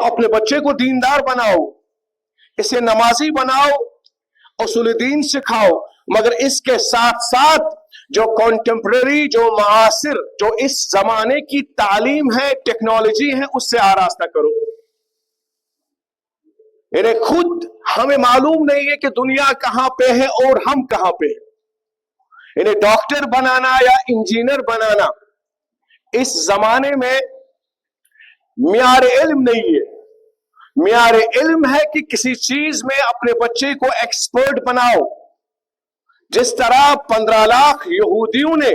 आप अपने बच्चे को दीनदार बनाओ, इसे नमाजी बनाओ, उसूल दीन सिखाओ, मगर इसके साथ साथ जो कॉन्टेम्पररी, जो मुआसिर, जो इस जमाने की तालीम है, टेक्नोलॉजी है, उससे आरास्ता करो। इन्हें खुद हमें मालूम नहीं है कि दुनिया कहां पे है और हम कहां पे हैं। इन्हें डॉक्टर बनाना या इंजीनियर बनाना इस जमाने में मियार इल्म नहीं है। मियार इल्म है कि किसी चीज में अपने बच्चे को एक्सपर्ट बनाओ। जिस तरह 15 लाख यहूदियों ने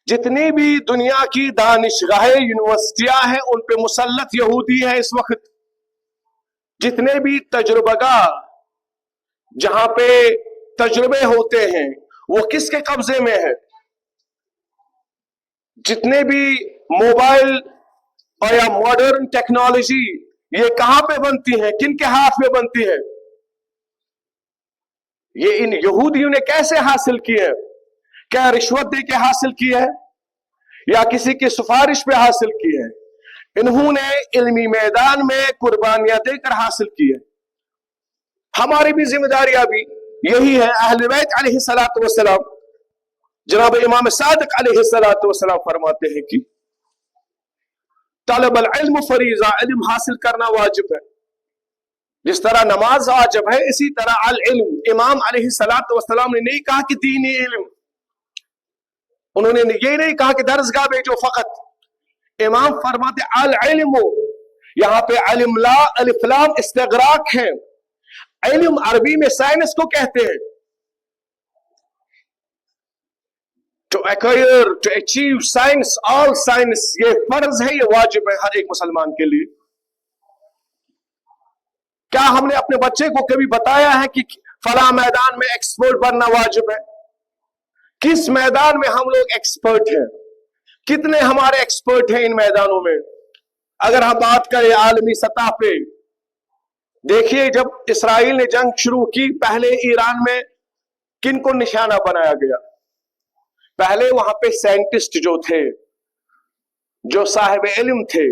जितनी भी दुनिया की दानिशगाहें, यूनिवर्सिटियां हैं, उन पे मुसल्लत यहूदी है इस वक्त। जितने भी तजुर्बेगार जहां पे तजुर्बे होते हैं वो किसके कब्जे में है? जितने भी मोबाइल और या मॉडर्न टेक्नोलॉजी ये कहां पे बनती है, किन के हाथ में बनती है? ये इन यहूदियों ने कैसे हासिल की है? क्या रिश्वत दे के हासिल की है या किसी की सिफारिश पे हासिल की है? इन्होंने इल्मी मैदान में कुर्बानियां देकर हासिल की है। हमारी भी जिम्मेदारियां भी यही है। अहले बैत अलैहिस्सलातु वस्सलाम, जनाब इमाम सादिक अलैहिस्सलातु वस्सलाम फरमाते हैं कि तलब अल इल्म फरीज़ा, इल्म हासिल करना वाजिब है। जिस तरह नमाज वाजिब है, इसी तरह अल इल्म। इमाम अलैहिस्सलातु वस्सलाम ने नहीं कहा कि दीनी इल्म, उन्होंने ये नहीं कहा कि दरसगाह भेजो फकत। इमाम फरमाते अल इल्म, यहां पे अलिम ला अलिफ लाम इस्तिगराक है। इल्म अरबी में साइंस को कहते हैं। To acquire, to achieve science, all science, ये फर्ज है, ये वाजिब है हर एक मुसलमान के लिए। क्या हमने अपने बच्चे को कभी बताया है कि फला मैदान में एक्सपर्ट बनना वाजिब है? किस मैदान में हम लोग एक्सपर्ट हैं? कितने हमारे एक्सपर्ट हैं इन मैदानों में? अगर हम बात करें आलमी सतह पे, देखिए जब इसराइल ने जंग शुरू की, पहले ईरान में किन को निशाना बनाया गया? पहले वहां पे साइंटिस्ट जो थे, जो साहिब इल्म थे,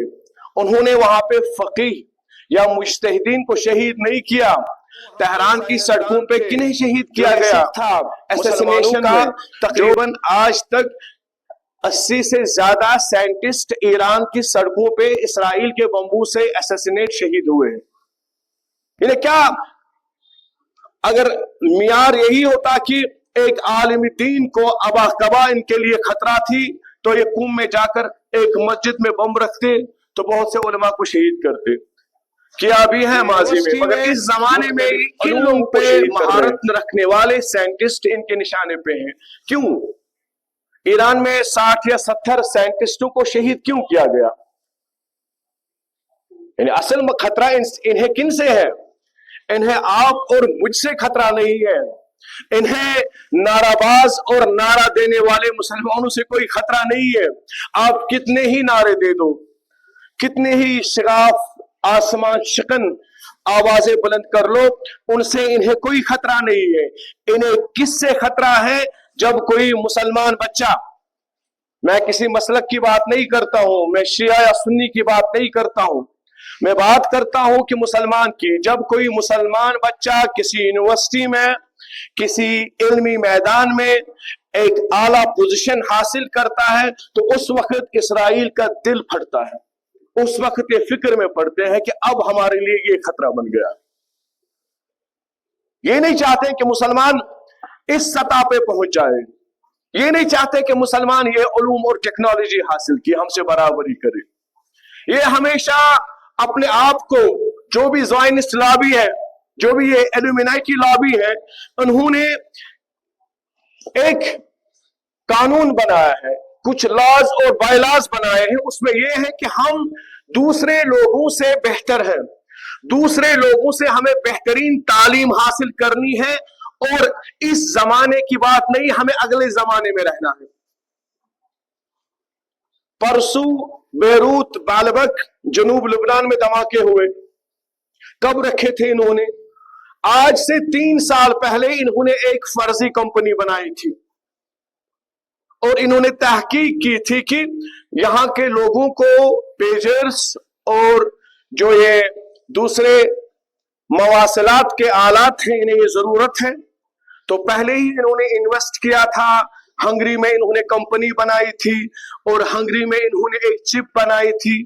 उन्होंने वहां पे फकीह या मुज्तहिदीन को शहीद नहीं किया। तेहरान की सड़कों पे किन्हें शहीद किया गया था? असैसिनेशन का तकरीबन आज तक 80 से ज्यादा साइंटिस्ट ईरान की सड़कों पे इसराइल के बम्बू से असैसिनेट शहीद हुए हैं। इन्हें क्या, अगर मियार यही होता कि एक आलिम दीन को अबा कबा इनके लिए खतरा थी, तो ये कुम में जाकर एक मस्जिद में बम रखते तो बहुत से उलमा को शहीद करते। किया भी है माजी में, मगर इस जमाने में इन लोगों पे महारत रखने वाले साइंटिस्ट इनके निशाने पे हैं। क्यों ईरान में 60 या 70 साइंटिस्टों को शहीद क्यों किया गया? असल में खतरा इन्हें किन से है? इन्हें आप और मुझसे खतरा नहीं है। इन्हें नाराबाज और नारा देने वाले मुसलमानों से कोई खतरा नहीं है। आप कितने ही नारे दे दो, कितने ही शगाफ आसमान शिकन आवाजें बुलंद कर लो, उनसे इन्हें कोई खतरा नहीं है। इन्हें किससे खतरा है? जब कोई मुसलमान बच्चा, मैं किसी मसलक की बात नहीं करता हूं, मैं शिया या सुन्नी की बात नहीं करता हूं, मैं बात करता हूं कि मुसलमान की, जब कोई मुसलमान बच्चा किसी यूनिवर्सिटी में, किसी इल्मी मैदान में एक आला पोजीशन हासिल करता है, तो उस वक्त इसराइल का दिल फटता है। उस वक्त ये फिक्र में पड़ते हैं कि अब हमारे लिए ये खतरा बन गया। ये नहीं चाहते कि मुसलमान इस सतह पे पहुंच जाए। ये नहीं चाहते कि मुसलमान ये उलूम और टेक्नोलॉजी हासिल की हमसे बराबरी करे। ये हमेशा अपने आप को, जो भी ज़ायनिस्ट लॉबी है, जो भी ये इल्यूमिनाटी लॉबी है, उन्होंने एक कानून बनाया है, कुछ लॉज और बायलॉज बनाए हैं। उसमें यह है कि हम दूसरे लोगों से बेहतर हैं, दूसरे लोगों से हमें बेहतरीन तालीम हासिल करनी है, और इस जमाने की बात नहीं, हमें अगले जमाने में रहना है। परसों बेरूत, बालबक, जनूब लुबनान में धमाके हुए। कब रखे थे इन्होंने? आज से 3 साल पहले इन्होंने एक फर्जी कंपनी बनाई थी और इन्होंने तहकीक की थी कि यहां के लोगों को पेजर्स और जो ये दूसरे मवासिलात के आलात हैं, इन्हें ये जरूरत है, तो पहले ही इन्होंने इन्वेस्ट किया था। हंगरी में इन्होंने कंपनी बनाई थी और हंगरी में इन्होंने एक चिप बनाई थी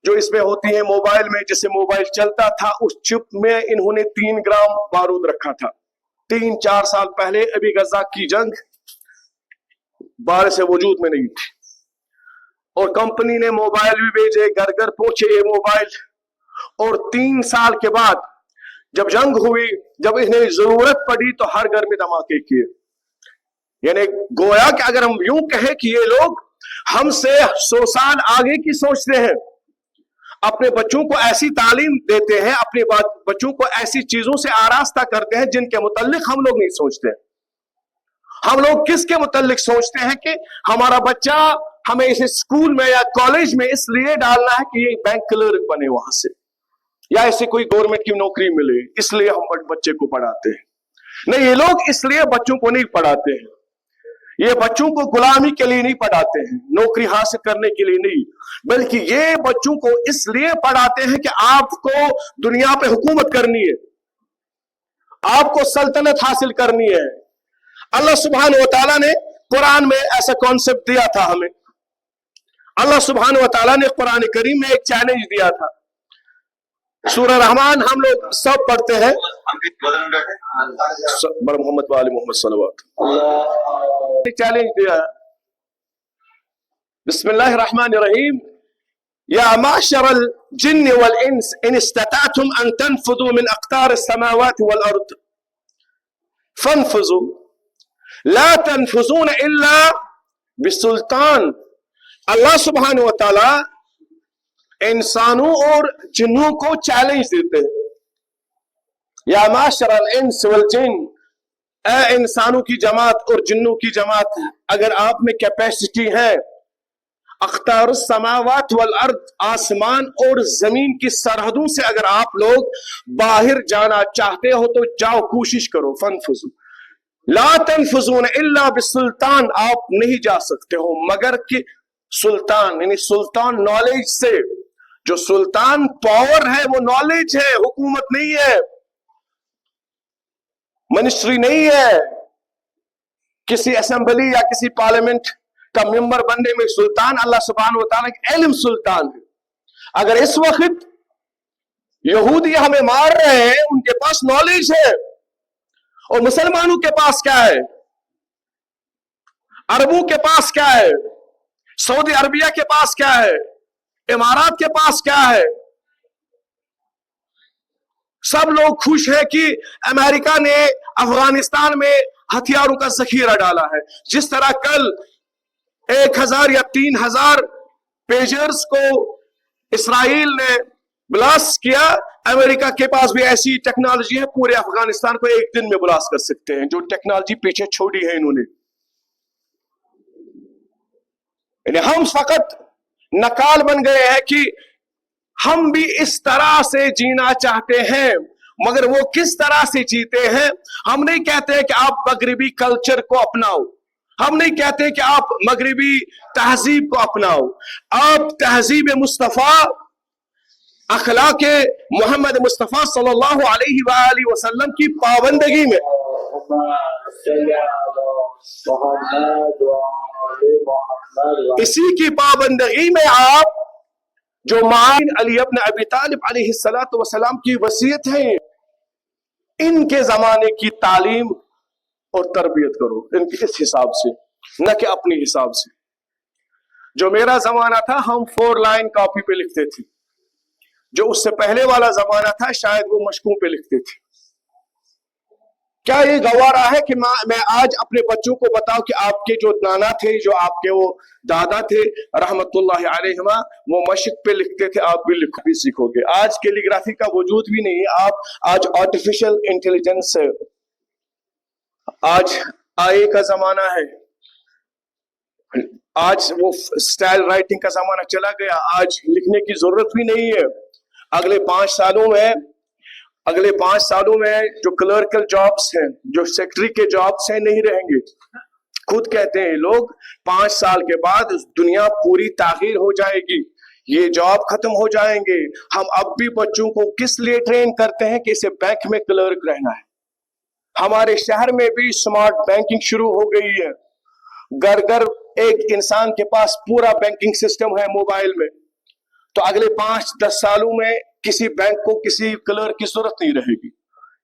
जो इसमें होती है मोबाइल में, जिससे मोबाइल चलता था। उस चिप में इन्होंने 3 ग्राम बारूद रखा था 3-4 साल पहले। अभी गजा की जंग बारिश से वजूद में नहीं थी और कंपनी ने मोबाइल भी भेजे, घर घर पहुंचे ये मोबाइल। और 3 साल के बाद जब जंग हुई, जब इन्हें जरूरत पड़ी, तो हर घर में धमाके किए। यानी गोया कि अगर हम यूं कहें कि ये लोग हमसे 100 साल आगे की सोचते हैं, अपने बच्चों को ऐसी तालीम देते हैं, अपने बच्चों को ऐसी चीजों से आरास्ता करते हैं जिनके मुतल्लिक हम लोग नहीं सोचते। हम लोग किसके मुतल्लिक सोचते हैं कि हमारा बच्चा हमें इसे स्कूल में या कॉलेज में इसलिए डालना है कि ये बैंक क्लर्क बने वहां से, या ऐसे कोई गवर्नमेंट की नौकरी मिले, इसलिए हम बच्चे को पढ़ाते हैं। नहीं, ये लोग इसलिए बच्चों को नहीं पढ़ाते हैं। ये बच्चों को गुलामी के लिए नहीं पढ़ाते हैं, नौकरी हासिल करने के लिए नहीं, बल्कि ये बच्चों को इसलिए पढ़ाते हैं कि आपको दुनिया पे हुकूमत करनी है, आपको सल्तनत हासिल करनी है। अल्लाह सुब्हानहू व तआला ने कुरान में ऐसा कॉन्सेप्ट दिया था हमें। अल्लाह सुब्हानहू व तआला ने कुरान करीम में एक चैलेंज दिया था। सूरह रहमान हम लोग सब पढ़ते हैं, मोहम्मद वाले मोहम्मद सल्लल्लाहु चैलेंज दिया है। बिस्मिल्लाहिर रहमानिर रहीम, या माशरल जिन्न वल इंस इन इस्तताअतुम अन तनफुदू मिन अक़तारिस समावाति वल अर्द फनफुजू ला तनफुजून इल्ला बिसुल्तान। अल्लाह सुब्हानहू व तआला इंसानों और जिन्नों को चैलेंज देते हैं। या माशरल इंस वल जिन्न, ए इंसानों की जमात और जिन्नों की जमात, अगर आप में कैपेसिटी है, अख्तारुस समावात वल अर्द, आसमान और जमीन की सरहदों से अगर आप लोग बाहर जाना चाहते हो तो जाओ, कोशिश करो। फनफुजू ला तनफुजून इल्ला बिसुल्तान, आप नहीं जा सकते हो मगर कि सुल्तान, यानी सुल्तान नॉलेज से। जो सुल्तान पावर है वो नॉलेज है, हुकूमत नहीं है, मिनिस्ट्री नहीं है, किसी असेंबली या किसी पार्लियामेंट का मेंबर बनने में सुल्तान अल्लाह सुब्हानहू व तआला का इल्म सुल्तान है। अगर इस वक्त यहूदी हमें मार रहे हैं, उनके पास नॉलेज है, और मुसलमानों के पास क्या है? अरबों के पास क्या है? सऊदी अरबिया के पास क्या है? इमारात के पास क्या है? सब लोग खुश है कि अमेरिका ने अफगानिस्तान में हथियारों का जखीरा डाला है। जिस तरह कल 1000 या 3000 पेजर्स को इसराइल ने ब्लास्ट किया, अमेरिका के पास भी ऐसी टेक्नोलॉजी है, पूरे अफगानिस्तान को एक दिन में ब्लास्ट कर सकते हैं, जो टेक्नोलॉजी पीछे छोड़ी है इन्होंने। हम फकत नकाल बन गए हैं कि हम भी इस तरह से जीना चाहते हैं, मगर वो किस तरह से जीते हैं। हम नहीं कहते कि आप मगरिबी कल्चर को अपनाओ, हम नहीं कहते कि आप मगरिबी तहजीब को अपनाओ। आप तहजीब मुस्तफा, अखलाके मोहम्मद मुस्तफा सल्लल्लाहु अलैहि वसल्लम की पाबंदगी में, इसी की पाबंदगी में आप जो माइन अली इब्न अबी तालिब अलैहिस्सलातु वस्सलाम की वसीयत है, इनके जमाने की तालीम और तरबियत करो, इनके इस हिसाब से, न कि अपने हिसाब से। जो मेरा जमाना था हम 4 लाइन कॉपी पे लिखते थे, जो उससे पहले वाला जमाना था शायद वो मशकों पे लिखते थे। क्या ये गवारा है कि मैं आज अपने बच्चों को बताऊं कि आपके जो नाना थे, जो आपके वो दादा थे रहमतुल्लाहि अलैहिमा, वो मशक पे लिखते थे, आप भी लिखो भी सीखोगे। आज कैलीग्राफी का वजूद भी नहीं है। आप आज आर्टिफिशियल इंटेलिजेंस है, आज AI का जमाना है, आज वो स्टाइल राइटिंग का जमाना चला गया, आज लिखने की जरूरत भी नहीं है। अगले 5 सालों में जो क्लर्कल जॉब्स हैं, जो सेक्रेटरी के जॉब्स हैं, नहीं रहेंगे। खुद कहते हैं लोग 5 साल के बाद दुनिया पूरी तागीर हो जाएगी। یہ جاب ختم ہو جائیں گے. ہم اب بھی بچوں کو کس لیے ٹرین کرتے ہیں کہ اسے بینک میں کلرک رہنا ہے. ہمارے شہر میں بھی سمارٹ بینکنگ شروع ہو گئی ہے. گھر گھر ایک انسان کے پاس پورا بینکنگ سسٹم ہے موبائل میں. تو اگلے 5-10 سالوں میں کسی بینک کو کسی کلرک کی ضرورت نہیں رہے گی,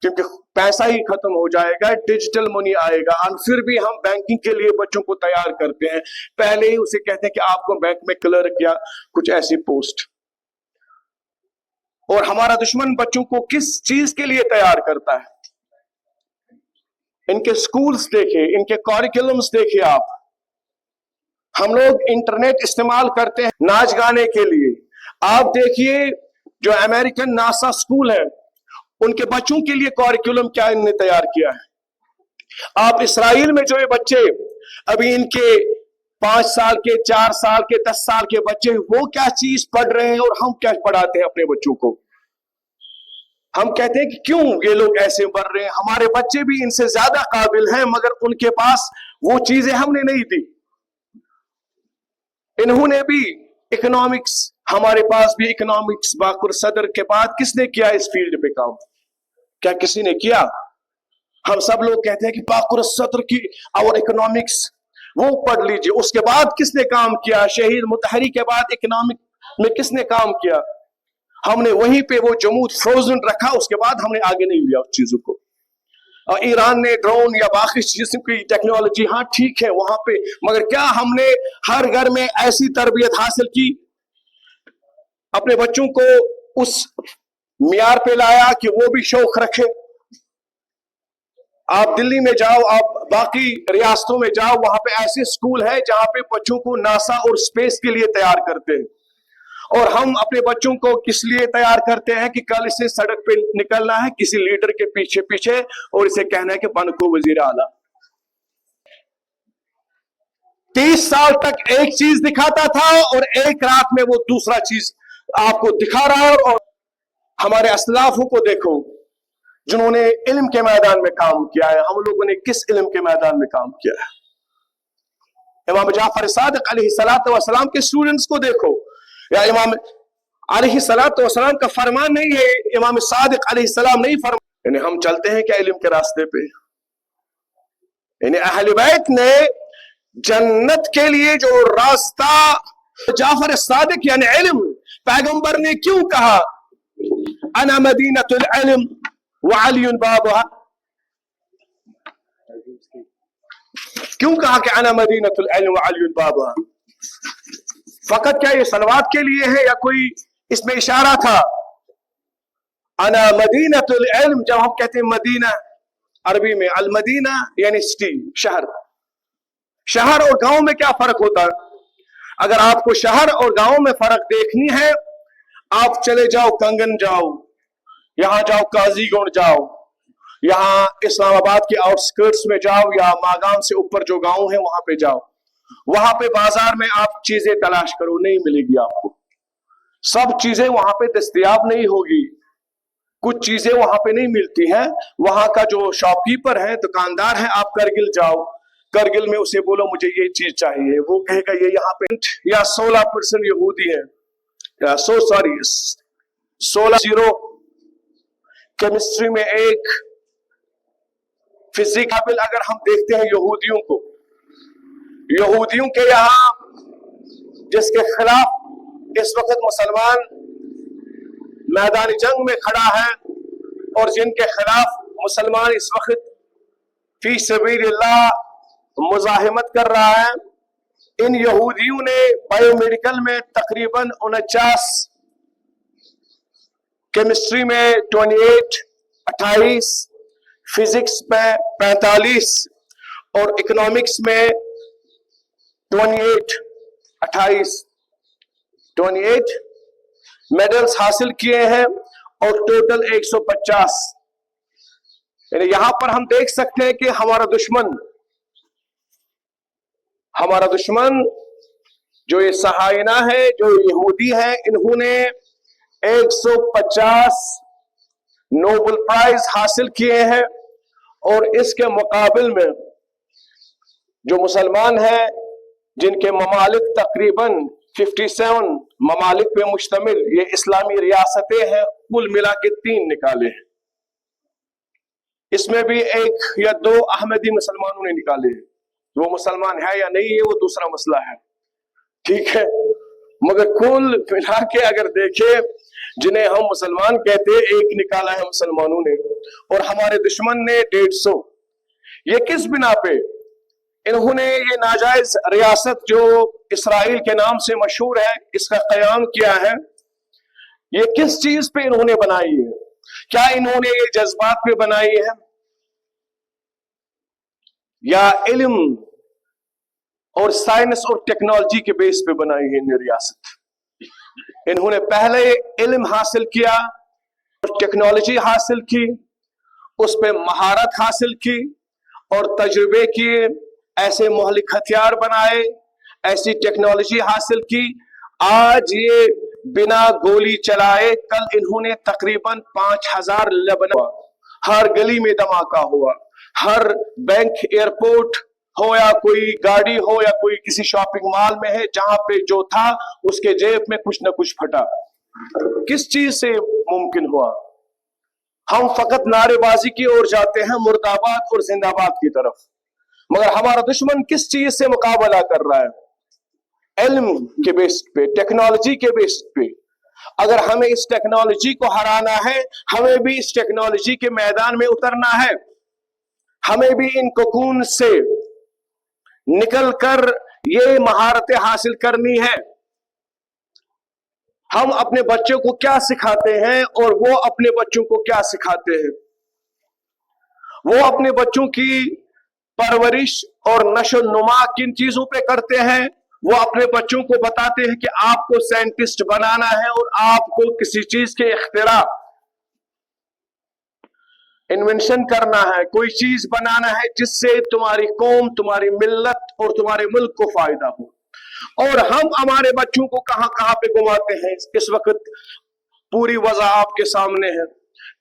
کیونکہ پیسہ ہی ختم ہو جائے گا, ڈیجیٹل منی آئے گا. اور پھر بھی ہم بینکنگ کے لیے بچوں کو تیار کرتے ہیں, پہلے ہی اسے کہتے ہیں کہ آپ کو بینک میں کلرک یا کچھ ایسی پوسٹ. اور ہمارا دشمن بچوں کو کس چیز کے لیے تیار کرتا ہے؟ ان کے سکولز دیکھیں, ان کے کاریکولمز دیکھیں آپ. ہم لوگ انٹرنیٹ استعمال کرتے ہیں ناچ گانے کے لیے. آپ دیکھیے جو امریکن ناسا سکول ہے, ان کے بچوں کے لیے کاریکولم کیا ان نے تیار کیا ہے. آپ اسرائیل میں جو یہ بچے ابھی ان کے 5 سال کے, 4 سال کے, 10 سال کے بچے, وہ کیا چیز پڑھ رہے ہیں اور ہم کیا پڑھاتے ہیں اپنے بچوں کو. ہم کہتے ہیں کہ کیوں یہ لوگ ایسے بڑھ رہے ہیں, ہمارے بچے بھی ان سے زیادہ قابل ہیں مگر ان کے پاس وہ چیزیں ہم نے نہیں دی. انہوں نے بھی اکنامکس, ہمارے پاس بھی اکنامکس باقر صدر کے بعد کس نے کیا اس فیلڈ پہ کام؟ کیا کسی نے کیا؟ ہم سب لوگ کہتے ہیں کہ باقر صدر کی اور اکنامکس وہ پڑھ لیجئے. اس کے بعد کس نے کام کیا؟ شہید مطہری کے بعد اکنامک میں کس نے کام کیا؟ ہم نے وہیں پہ وہ جمود فروزن رکھا, اس کے بعد ہم نے آگے نہیں لیا اس چیزوں کو. ایران نے ڈرون یا باقی قسم کی ٹیکنالوجی, ہاں ٹھیک ہے وہاں پہ, مگر کیا ہم نے ہر گھر میں ایسی تربیت حاصل کی, اپنے بچوں کو اس معیار پہ لایا کہ وہ بھی شوق رکھے؟ آپ دلی میں جاؤ, آپ باقی ریاستوں میں جاؤ, وہاں پہ ایسے سکول ہے جہاں پہ بچوں کو ناسا اور اسپیس کے لیے تیار کرتے ہیں. اور ہم اپنے بچوں کو کس لیے تیار کرتے ہیں کہ کل اسے سڑک پہ نکلنا ہے کسی لیڈر کے پیچھے پیچھے اور اسے کہنا ہے کہ بن کو وزیر اعلیٰ. 30 سال تک ایک چیز دکھاتا تھا اور ایک رات میں وہ دوسرا چیز آپ کو دکھا رہا ہے. اور ہمارے اسلافوں کو دیکھو جنہوں نے علم کے میدان میں کام کیا ہے. ہم لوگوں نے کس علم کے میدان میں کام کیا ہے؟ امام جعفر صادق علیہ السلام کے اسٹوڈنٹس کو دیکھو, یا امام علیہ السلام کا فرمان نہیں ہے, امام صادق علیہ السلام نہیں فرمان. یعنی ہم چلتے ہیں کیا علم کے راستے پہ؟ یعنی اہل بیت نے جنت کے لیے جو راستہ, جعفر صادق یعنی علم, پیغمبر نے کیوں کہا انا مدینۃ العلم وعلی بابها؟ کیوں کہا کہ انا مدینۃ العلم وعلی بابها؟ فقط کیا یہ صلوات کے لیے ہے یا کوئی اس میں اشارہ تھا؟ انا مدینۃ العلم, جب ہم کہتے ہیں مدینہ عربی میں, المدینہ یعنی سٹی, شہر. شہر اور گاؤں میں کیا فرق ہوتا ہے؟ اگر آپ کو شہر اور گاؤں میں فرق دیکھنی ہے, آپ چلے جاؤ کنگن جاؤ, یہاں جاؤ قاضی گنڈ جاؤ, یہاں اسلام آباد کے آؤٹ سکرٹس میں جاؤ, یا ماگام سے اوپر جو گاؤں ہے وہاں پہ جاؤ. وہاں پہ بازار میں آپ چیزیں تلاش کرو, نہیں ملے گی آپ کو. سب چیزیں وہاں پہ دستیاب نہیں ہوگی, کچھ چیزیں وہاں پہ نہیں ملتی ہیں. وہاں کا جو شاپ کیپر ہے, دکاندار ہے, آپ کرگل جاؤ, کرگل میں اسے بولو مجھے یہ چیز چاہیے, وہ کہے گا یہ یہاں پہ یا 16% یہودی ہے, یا 16 کیمسٹری میں 1 فزکس. اگر ہم دیکھتے ہیں یہودیوں کو, یہودیوں کے یہاں جس کے خلاف اس وقت مسلمان میدان جنگ میں کھڑا ہے اور جن کے خلاف مسلمان اس وقت فی سبیل اللہ مزاحمت کر رہا ہے, ان یہودیوں نے بایو میڈیکل میں تقریباً 49, کیمسٹری میں 28, فزکس میں 45 اور اکنامکس میں 28 میڈلز حاصل کیے ہیں, اور ٹوٹل 150. یعنی یہاں پر ہم دیکھ سکتے ہیں کہ ہمارا دشمن جو یہ صہاینہ ہے, جو یہودی ہے, انہوں نے 150 نوبل پرائز حاصل کیے ہیں. اور اس کے مقابل میں جو مسلمان ہیں, جن کے ممالک تقریباً 57 ममालिक पे मुश्तमिल ये इस्लामी रियासतें हैं, कुल मिला के 3 निकाले हैं। इसमें भी 1 या 2 अहमदी मुसलमानों ने निकाले हैं। वो मुसलमान है या नहीं है वो दूसरा मसला है, ठीक है, मगर कुल मिला के अगर देखें जिन्हें हम मुसलमान कहते हैं 1 निकाला है मुसलमानों ने, और हमारे दुश्मन ने 150। ये किस बिना पे इन्होंने ये नाजायज रियासत जो इसराइल के नाम से मशहूर है इसका कयाम किया है, ये किस चीज पे इन्होंने बनाई है? क्या इन्होंने ये जज्बात पे बनाई है या इल्म और साइंस और टेक्नोलॉजी के बेस पे बनाई है ये रियासत? इन्होंने पहले इल्म हासिल किया और टेक्नोलॉजी हासिल की, उस पे महारत हासिल की और तजुर्बे किए, ऐसे मोहलिक हथियार बनाए, ऐसी टेक्नोलॉजी हासिल की। आज ये बिना गोली चलाए कल इन्होंने तकरीबन 5000 लेबनान, हर गली में धमाका हुआ, हर बैंक एयरपोर्ट हो या कोई गाड़ी हो या कोई किसी शॉपिंग मॉल में है, जहां पे जो था उसके जेब में कुछ ना कुछ फटा। किस चीज से मुमकिन हुआ? हम फकत नारेबाजी की ओर जाते हैं, मुर्दाबाद और जिंदाबाद की तरफ, मगर हमारा दुश्मन किस चीज से मुकाबला कर रहा है? इल्म के बेस पे, टेक्नोलॉजी के बेस पे। अगर हमें इस टेक्नोलॉजी को हराना है, हमें भी इस टेक्नोलॉजी के मैदान में उतरना है, हमें भी इन कोकून से निकल कर ये महारतें हासिल करनी है। हम अपने बच्चों को क्या सिखाते हैं और वो अपने बच्चों को क्या सिखाते हैं? वो अपने बच्चों की परवरिश और नशो नुमा किन चीजों पे करते हैं? वो अपने बच्चों को बताते हैं कि आपको साइंटिस्ट बनाना है और आपको किसी चीज के इख्तिरा, इन्वेंशन करना है, कोई चीज बनाना है जिससे तुम्हारी कौम, तुम्हारी मिल्लत और तुम्हारे मुल्क को फायदा हो। और हम हमारे बच्चों को कहां कहां पे घुमाते हैं? इस वक्त पूरी वजह आपके सामने है।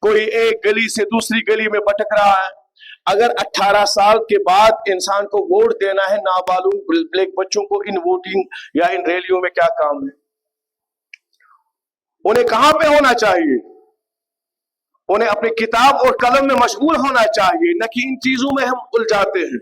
कोई एक गली से दूसरी गली में भटक रहा है। अगर 18 साल के बाद इंसान को वोट देना है, नाबालिग ब्लैक बच्चों को इन वोटिंग या इन रैलियों में क्या काम है? उन्हें कहां पे होना चाहिए? उन्हें अपनी किताब और कलम में मशगूल होना चाहिए, न कि इन चीजों में हम उलझाते हैं।